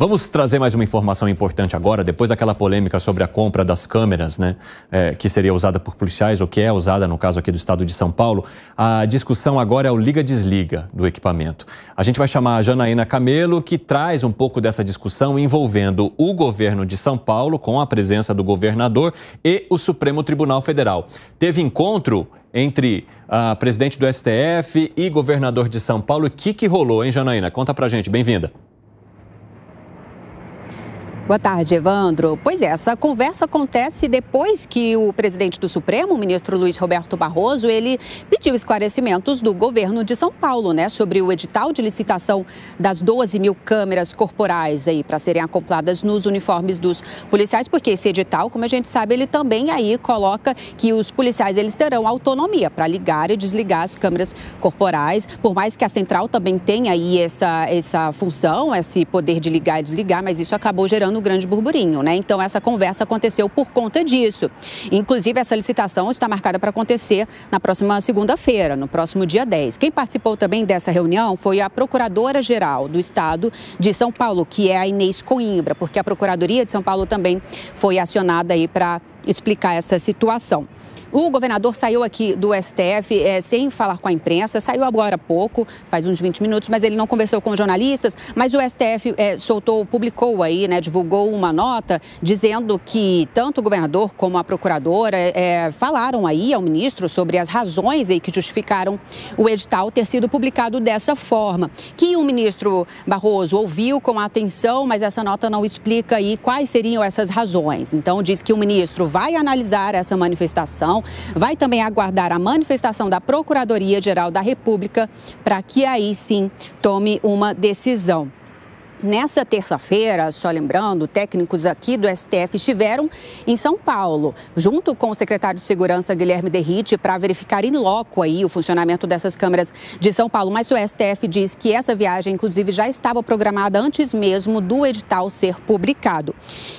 Vamos trazer mais uma informação importante agora, depois daquela polêmica sobre a compra das câmeras, né, que seria usada por policiais, ou que é usada no caso aqui do estado de São Paulo. A discussão agora é o liga-desliga do equipamento. A gente vai chamar a Janaína Camelo, que traz um pouco dessa discussão envolvendo o governo de São Paulo, com a presença do governador, e o Supremo Tribunal Federal. Teve encontro entre a presidente do STF e governador de São Paulo. O que rolou, hein, Janaína? Conta pra gente. Bem-vinda. Boa tarde, Evandro. Pois é, essa conversa acontece depois que o presidente do Supremo, o ministro Luiz Roberto Barroso, ele pediu esclarecimentos do governo de São Paulo, né, sobre o edital de licitação das 12 mil câmeras corporais aí para serem acopladas nos uniformes dos policiais, porque esse edital, como a gente sabe, ele também aí coloca que os policiais eles terão autonomia para ligar e desligar as câmeras corporais, por mais que a central também tenha aí essa função, esse poder de ligar e desligar, mas isso acabou gerando um grande burburinho, né? Então, essa conversa aconteceu por conta disso. Inclusive, essa licitação está marcada para acontecer na próxima segunda-feira, no próximo dia 10. Quem participou também dessa reunião foi a Procuradora-Geral do Estado de São Paulo, que é a Inês Coimbra, porque a Procuradoria de São Paulo também foi acionada aí para explicar essa situação. O governador saiu aqui do STF sem falar com a imprensa, saiu agora há pouco, faz uns 20 minutos, mas ele não conversou com jornalistas, mas o STF publicou aí, né, divulgou uma nota dizendo que tanto o governador como a procuradora falaram aí ao ministro sobre as razões aí que justificaram o edital ter sido publicado dessa forma, que o ministro Barroso ouviu com atenção, mas essa nota não explica aí quais seriam essas razões. Então diz que o ministro vai analisar essa manifestação, vai também aguardar a manifestação da Procuradoria-Geral da República para que aí sim tome uma decisão. Nessa terça-feira, só lembrando, técnicos aqui do STF estiveram em São Paulo, junto com o secretário de Segurança, Guilherme Derrite, para verificar in loco aí o funcionamento dessas câmeras de São Paulo. Mas o STF diz que essa viagem, inclusive, já estava programada antes mesmo do edital ser publicado.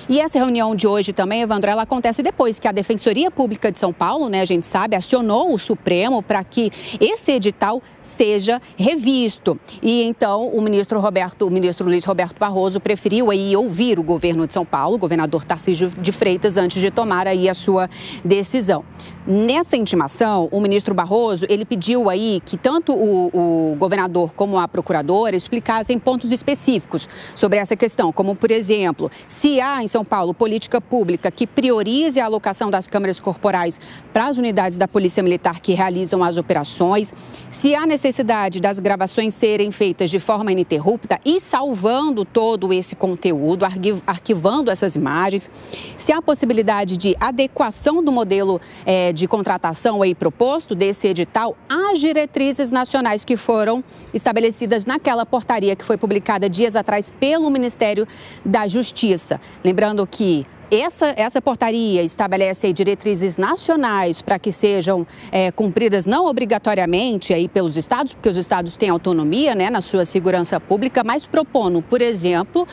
E essa reunião de hoje também, Evandro, ela acontece depois que a Defensoria Pública de São Paulo, né, a gente sabe, acionou o Supremo para que esse edital seja revisto. E então o ministro Luiz Roberto Barroso preferiu aí ouvir o governo de São Paulo, o governador Tarcísio de Freitas, antes de tomar aí a sua decisão. Nessa intimação, o ministro Barroso, ele pediu aí que tanto o governador como a procuradora explicassem pontos específicos sobre essa questão, como, por exemplo, se há em São Paulo política pública que priorize a alocação das câmeras corporais para as unidades da Polícia Militar que realizam as operações, se há necessidade das gravações serem feitas de forma ininterrupta e salvando todo esse conteúdo, arquivando essas imagens, se há possibilidade de adequação do modelo de contratação aí proposto desse edital às diretrizes nacionais que foram estabelecidas naquela portaria que foi publicada dias atrás pelo Ministério da Justiça. Lembrando que essa portaria estabelece aí diretrizes nacionais para que sejam cumpridas não obrigatoriamente aí pelos estados, porque os estados têm autonomia, né, na sua segurança pública, mas propondo, por exemplo,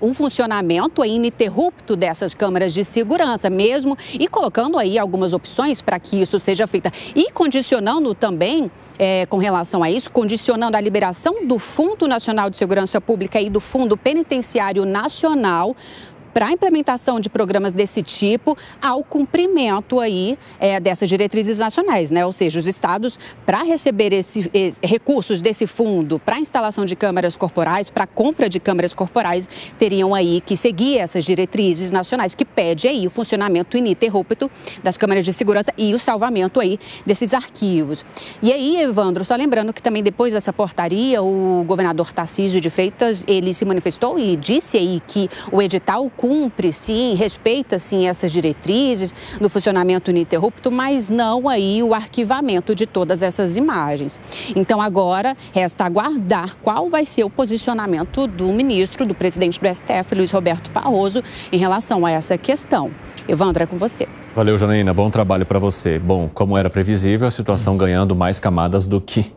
um funcionamento ininterrupto dessas câmeras de segurança mesmo e colocando aí algumas opções para que isso seja feito. E condicionando também, com relação a isso, condicionando a liberação do Fundo Nacional de Segurança Pública e do Fundo Penitenciário Nacional para a implementação de programas desse tipo ao cumprimento aí dessas diretrizes nacionais, né? Ou seja, os estados, para receber recursos desse fundo para a instalação de câmeras corporais, para a compra de câmeras corporais, teriam aí que seguir essas diretrizes nacionais que pede aí o funcionamento ininterrupto das câmeras de segurança e o salvamento aí desses arquivos. E aí, Evandro, só lembrando que também depois dessa portaria, o governador Tarcísio de Freitas, ele se manifestou e disse aí que o edital cumpre, sim, respeita, sim, essas diretrizes do funcionamento ininterrupto, mas não aí o arquivamento de todas essas imagens. Então, agora, resta aguardar qual vai ser o posicionamento do ministro, do presidente do STF, Luiz Roberto Barroso, em relação a essa questão. Evandro, é com você. Valeu, Janaína. Bom trabalho para você. Bom, como era previsível, a situação ganhando mais camadas do que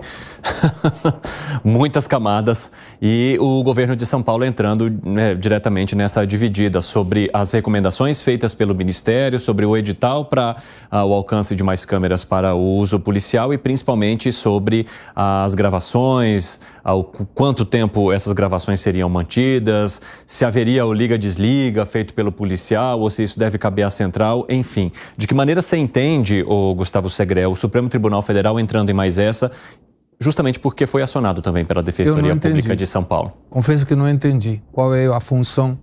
muitas camadas, e o governo de São Paulo entrando, né, diretamente nessa dividida sobre as recomendações feitas pelo Ministério, sobre o edital para o alcance de mais câmeras para o uso policial e principalmente sobre as gravações, quanto tempo essas gravações seriam mantidas, se haveria o liga-desliga feito pelo policial ou se isso deve caber à central, enfim. De que maneira você entende, Gustavo Segré, o Supremo Tribunal Federal entrando em mais essa, justamente porque foi acionado também pela Defensoria Pública de São Paulo? Confesso que não entendi qual é a função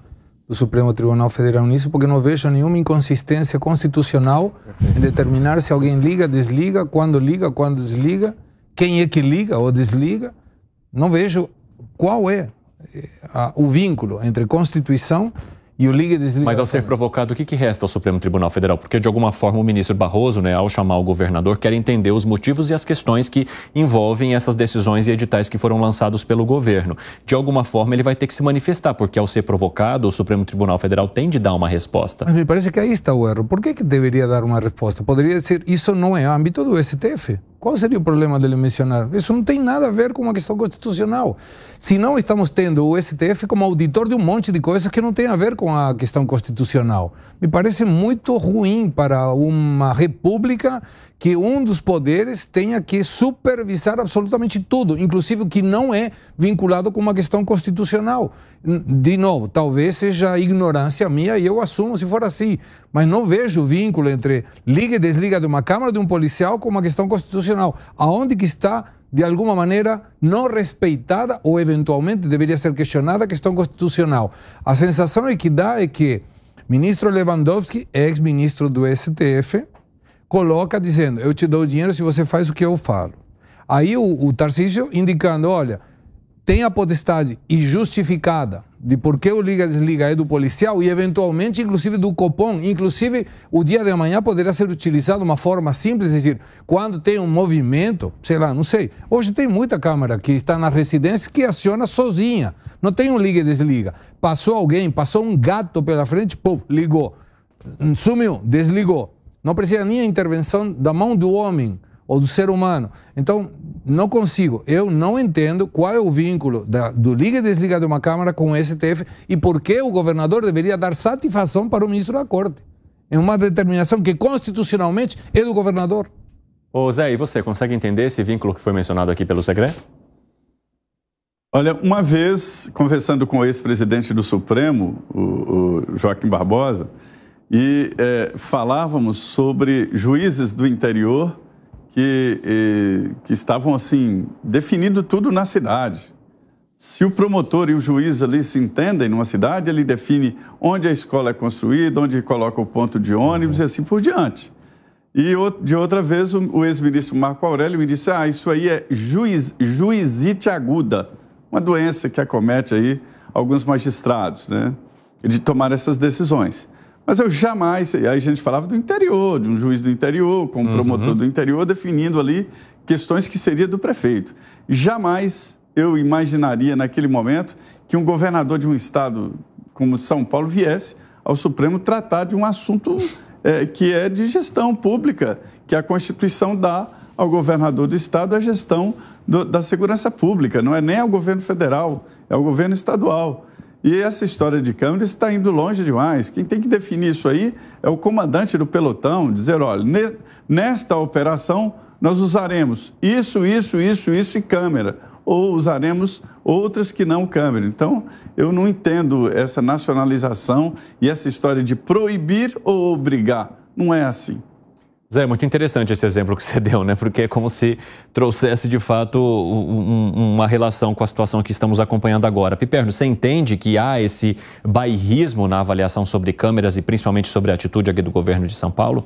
do Supremo Tribunal Federal nisso, porque não vejo nenhuma inconsistência constitucional em determinar se alguém liga, desliga, quando desliga, quem é que liga ou desliga. Não vejo qual é o vínculo entre Constituição e o liga e desliga. Mas ao ser provocado, o que resta ao Supremo Tribunal Federal? Porque, de alguma forma, o ministro Barroso, né, ao chamar o governador, quer entender os motivos e as questões que envolvem essas decisões e editais que foram lançados pelo governo. De alguma forma, ele vai ter que se manifestar, porque, ao ser provocado, o Supremo Tribunal Federal tem de dar uma resposta. Mas me parece que aí está o erro. Por que deveria dar uma resposta? Poderia dizer, isso não é âmbito do STF. Qual seria o problema dele mencionar? Isso não tem nada a ver com uma questão constitucional. Se não, estamos tendo o STF como auditor de um monte de coisas que não tem a ver com a questão constitucional. Me parece muito ruim para uma república que um dos poderes tenha que supervisar absolutamente tudo, inclusive o que não é vinculado com uma questão constitucional. De novo, talvez seja ignorância minha e eu assumo se for assim, mas não vejo vínculo entre liga e desliga de uma Câmara de um policial com uma questão constitucional. Aonde que está, de alguma maneira, não respeitada ou eventualmente deveria ser questionada a questão constitucional? A sensação que dá é que ministro Lewandowski, ex-ministro do STF, coloca dizendo, eu te dou o dinheiro se você faz o que eu falo. Aí o Tarcísio indicando, olha, tem a potestade e justificada de por que o liga-desliga é do policial e eventualmente, inclusive do Copom, inclusive o dia de amanhã poderá ser utilizado de uma forma simples, é dizer, quando tem um movimento, sei lá, não sei. Hoje tem muita câmera que está na residência que aciona sozinha, não tem um liga e desliga. Passou alguém, passou um gato pela frente, pum, ligou, sumiu, desligou. Não precisa nem a intervenção da mão do homem ou do ser humano. Então, não consigo. Eu não entendo qual é o vínculo do liga e desliga de uma Câmara com o STF e por que o governador deveria dar satisfação para o ministro da Corte. É uma determinação que constitucionalmente é do governador. Ô Zé, e você consegue entender esse vínculo que foi mencionado aqui pelo Segré? Olha, uma vez, conversando com o ex-presidente do Supremo, o Joaquim Barbosa, e falávamos sobre juízes do interior que estavam, assim, definindo tudo na cidade. Se o promotor e o juiz ali se entendem numa cidade, ele define onde a escola é construída, onde coloca o ponto de ônibus e assim por diante. E de outra vez, o ex-ministro Marco Aurélio me disse, isso aí é juizite aguda, uma doença que acomete aí alguns magistrados, né, de tomar essas decisões. Mas eu jamais, aí a gente falava do interior, de um juiz do interior, com um promotor do interior, definindo ali questões que seria do prefeito. Jamais eu imaginaria naquele momento que um governador de um estado como São Paulo viesse ao Supremo tratar de um assunto que é de gestão pública, que a Constituição dá ao governador do estado a gestão da segurança pública, não é nem ao governo federal, é ao governo estadual. E essa história de câmeras está indo longe demais. Quem tem que definir isso aí é o comandante do pelotão, dizer, olha, nesta operação nós usaremos isso e câmera, ou usaremos outras que não câmera. Então, eu não entendo essa nacionalização e essa história de proibir ou obrigar. Não é assim. Zé, muito interessante esse exemplo que você deu, né? Porque é como se trouxesse, de fato, uma relação com a situação que estamos acompanhando agora. Piperno, você entende que há esse bairrismo na avaliação sobre câmeras e principalmente sobre a atitude aqui do governo de São Paulo?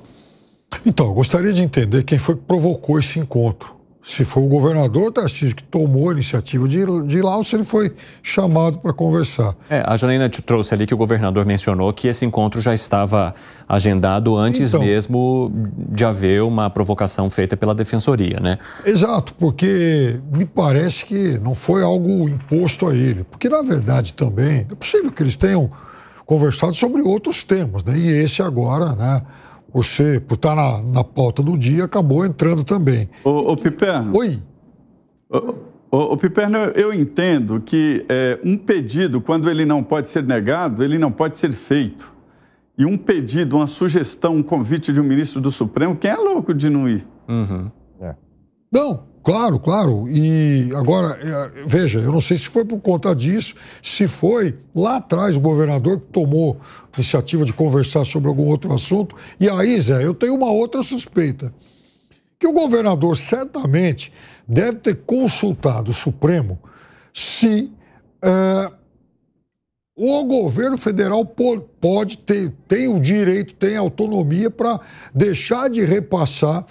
Então, eu gostaria de entender quem foi que provocou esse encontro. Se foi o governador Tarcísio que tomou a iniciativa de ir lá ou se ele foi chamado para conversar. A Janaína te trouxe ali que o governador mencionou que esse encontro já estava agendado antes mesmo de haver uma provocação feita pela Defensoria, né? Exato, porque me parece que não foi algo imposto a ele. Porque, na verdade, também é possível que eles tenham conversado sobre outros temas, né? E esse agora, né? por estar na pauta do dia, acabou entrando também. Ô Piperno. Oi. Ô Piperno, eu entendo que um pedido, quando ele não pode ser negado, ele não pode ser feito. E um pedido, uma sugestão, um convite de um ministro do Supremo, quem é louco de não ir? Uhum. Não, claro. E agora, veja, eu não sei se foi por conta disso, se foi lá atrás o governador que tomou a iniciativa de conversar sobre algum outro assunto. E aí, Zé, eu tenho uma outra suspeita. Que o governador certamente deve ter consultado o Supremo se o governo federal tem o direito, tem a autonomia para deixar de repassar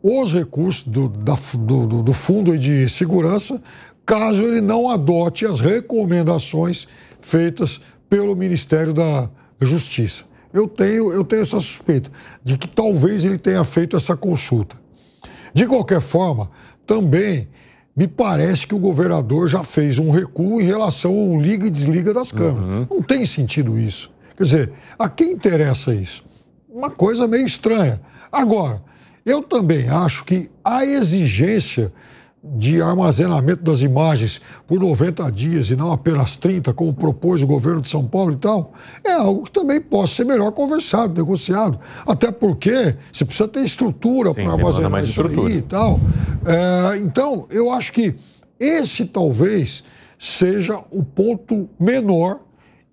os recursos do Fundo de Segurança, caso ele não adote as recomendações feitas pelo Ministério da Justiça. Eu tenho essa suspeita de que talvez ele tenha feito essa consulta. De qualquer forma, também me parece que o governador já fez um recuo em relação ao liga e desliga das câmeras. Não tem sentido isso. Quer dizer, a quem interessa isso? Uma coisa meio estranha. Agora, eu também acho que a exigência de armazenamento das imagens por 90 dias e não apenas 30, como propôs o governo de São Paulo e tal, é algo que também pode ser melhor conversado, negociado. Até porque você precisa ter estrutura para armazenar mais isso aí e tal. Então, eu acho que esse talvez seja o ponto menor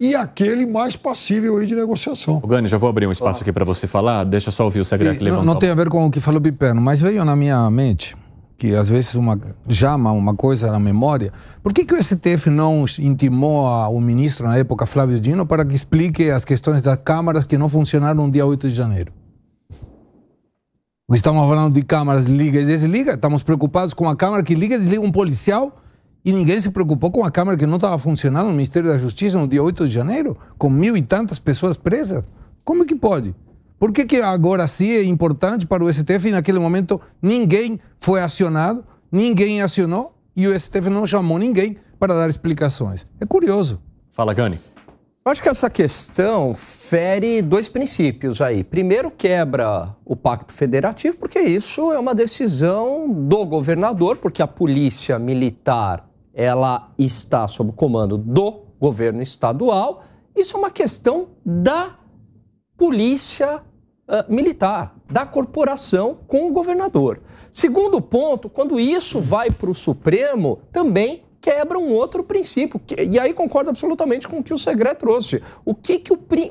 e aquele mais passível aí de negociação. Gani, já vou abrir um espaço aqui para você falar. Deixa eu só ouvir o secretário levantar. Não tem a ver com o que falou o Piperno, mas veio na minha mente que às vezes chama uma coisa na memória. Por que o STF não intimou o ministro na época, Flávio Dino, para que explique as questões das câmaras que não funcionaram no dia 8 de janeiro? Estamos falando de câmaras liga e desliga, estamos preocupados com a câmara que liga e desliga um policial e ninguém se preocupou com a câmara que não estava funcionando no Ministério da Justiça no dia 8 de janeiro, com 1.000 e tantas pessoas presas? Como é que pode? Por que agora sim é importante para o STF e naquele momento ninguém foi acionado, ninguém acionou e o STF não chamou ninguém para dar explicações? É curioso. Fala, Gani. Eu acho que essa questão fere dois princípios aí. Primeiro, quebra o pacto federativo, porque isso é uma decisão do governador, porque a polícia militar ela está sob o comando do governo estadual. Isso é uma questão da polícia militar, da corporação com o governador. Segundo ponto, quando isso vai para o Supremo, também quebra um outro princípio. E aí concordo absolutamente com o que o Segré trouxe. O que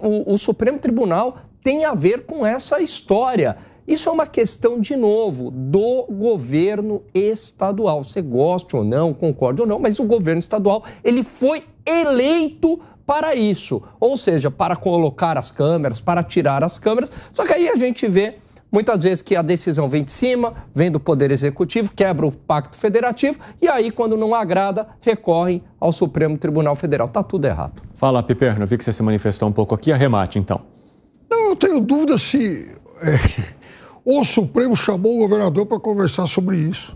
o Supremo Tribunal tem a ver com essa história? Isso é uma questão, de novo, do governo estadual. Você goste ou não, concorde ou não, mas o governo estadual, ele foi eleito para isso, ou seja, para colocar as câmeras, para tirar as câmeras. Só que aí a gente vê muitas vezes que a decisão vem de cima, vem do Poder Executivo, quebra o pacto federativo e aí, quando não agrada, recorrem ao Supremo Tribunal Federal. Está tudo errado. Fala, Piperno, eu vi que você se manifestou um pouco aqui. Arremate, então. Não, eu tenho dúvida se o Supremo chamou o governador para conversar sobre isso.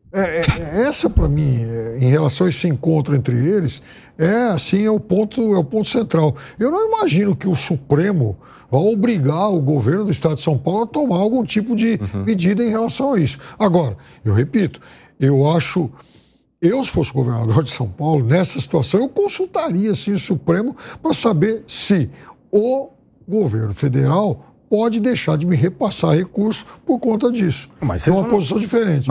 Essa, para mim, em relação a esse encontro entre eles, é o ponto central. Eu não imagino que o Supremo vá obrigar o governo do Estado de São Paulo a tomar algum tipo de medida em relação a isso. Agora, eu repito, se fosse governador de São Paulo, nessa situação, eu consultaria sim, o Supremo para saber se o governo federal pode deixar de me repassar recursos por conta disso. Mas é uma posição diferente.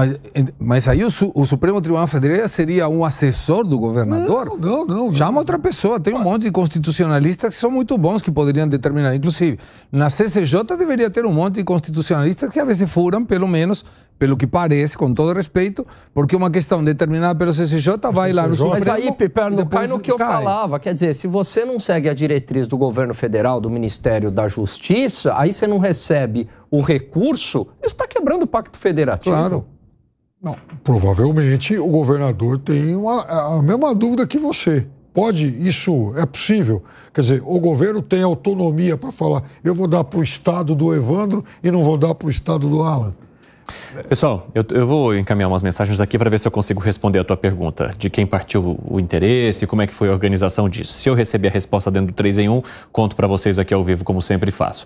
Mas aí o Supremo Tribunal Federal seria um assessor do governador? Não. Chama outra pessoa. Tem um monte de constitucionalistas que são muito bons, que poderiam determinar. Inclusive, na CCJ deveria ter um monte de constitucionalistas que às vezes furam, pelo menos, pelo que parece, com todo respeito, porque uma questão determinada pelo CCJ vai lá no Supremo... Mas aí, Piperno, não cai no que eu falava. Quer dizer, se você não segue a diretriz do governo federal, do Ministério da Justiça, aí você não recebe o recurso, isso está quebrando o pacto federativo. Claro. Não, provavelmente o governador tem a mesma dúvida que você. Isso é possível? Quer dizer, o governo tem autonomia para falar, eu vou dar para o estado do Evandro e não vou dar para o estado do Alan. Pessoal, eu vou encaminhar umas mensagens aqui para ver se eu consigo responder a tua pergunta, de quem partiu o interesse, como é que foi a organização disso. Se eu receber a resposta dentro do 3 em 1, conto para vocês aqui ao vivo, como sempre faço.